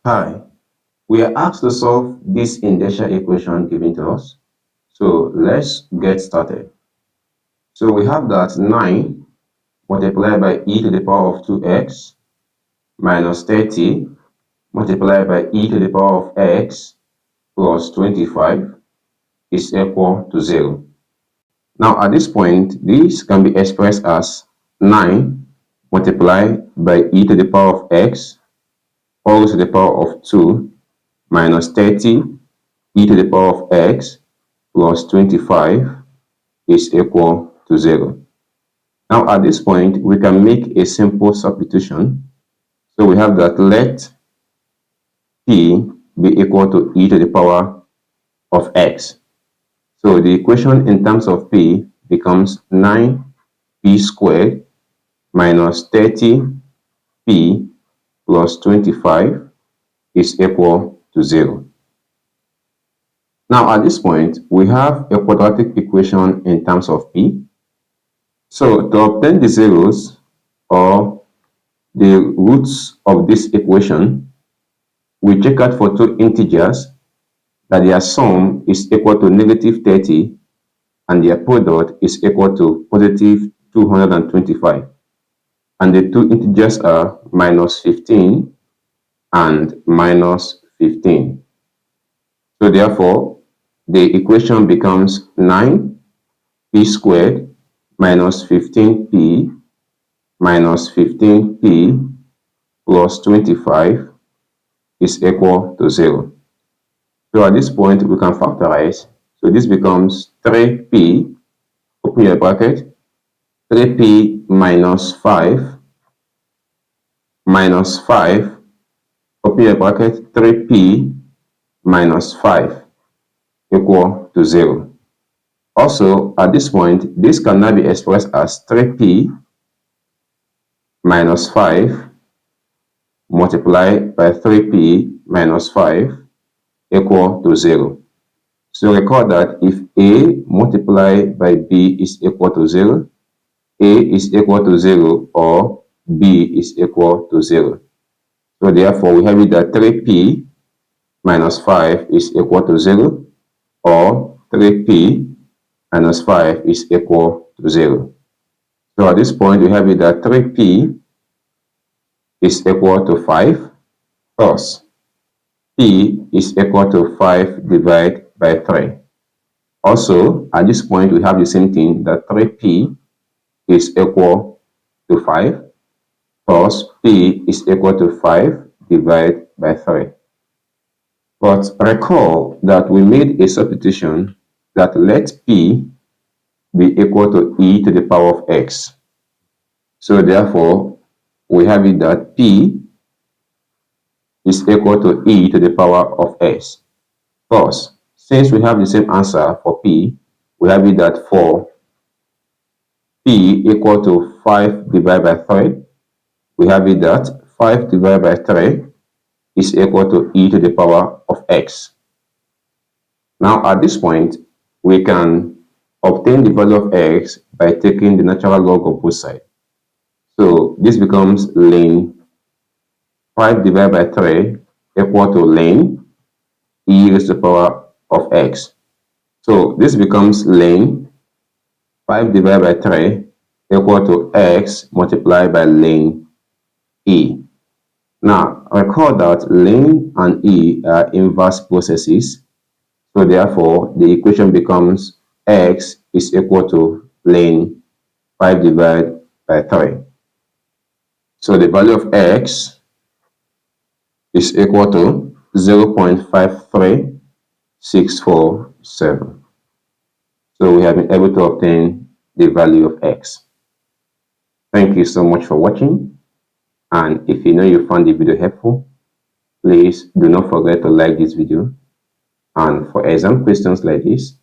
Hi, we are asked to solve this indicial equation given to us. So let's get started. So we have that 9 multiplied by e to the power of 2x minus 30 multiplied by e to the power of x plus 25 is equal to 0. Now at this point, this can be expressed as 9 multiplied by e to the power of x all to the power of 2 minus 30 e to the power of x plus 25 is equal to 0. Now at this point, we can make a simple substitution. So we have that let p be equal to e to the power of x. So the equation in terms of p becomes 9p squared minus 30p plus 25 is equal to 0. Now at this point, we have a quadratic equation in terms of p. So to obtain the zeros or the roots of this equation, we check out for two integers that their sum is equal to negative 30 and their product is equal to positive 225. And the two integers are minus 15 and minus 15. So therefore, the equation becomes 9p squared minus 15p minus 15p plus 25 is equal to 0. So at this point, we can factorize. So this becomes 3p, open your bracket, 3p minus 5, minus 5, open your bracket, 3p minus 5 equal to 0. Also, at this point, this can now be expressed as 3p minus 5 multiplied by 3p minus 5 equal to 0. So recall that if a multiplied by b is equal to 0, a is equal to 0 or b is equal to 0. So therefore, we have it that 3p minus 5 is equal to 0 or 3p minus 5 is equal to 0. So at this point, we have it that 3p is equal to 5 plus p is equal to 5 divided by 3. Also, at this point, we have the same thing that 3p is equal to 5 plus p is equal to 5 divided by 3. But recall that we made a substitution that let p be equal to e to the power of x. So therefore, we have it that p is equal to e to the power of x. Thus, since we have the same answer for p, we have it that for p equal to 5 divided by 3, we have it that 5 divided by 3 is equal to e to the power of x. Now at this point, we can obtain the value of x by taking the natural log of both sides. So this becomes ln 5 divided by 3 equal to ln e raised to the power of x. So this becomes ln 5 divided by 3 equal to x multiplied by ln e. Now, recall that ln and e are inverse processes. So therefore, the equation becomes x is equal to ln 5 divided by 3. So the value of x is equal to 0.53647. So we have been able to obtain the value of x. Thank you so much for watching. And if you know you found the video helpful, please do not forget to like this video. And for exam questions like this,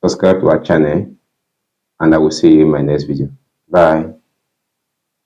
subscribe to our channel, and I will see you in my next video. Bye.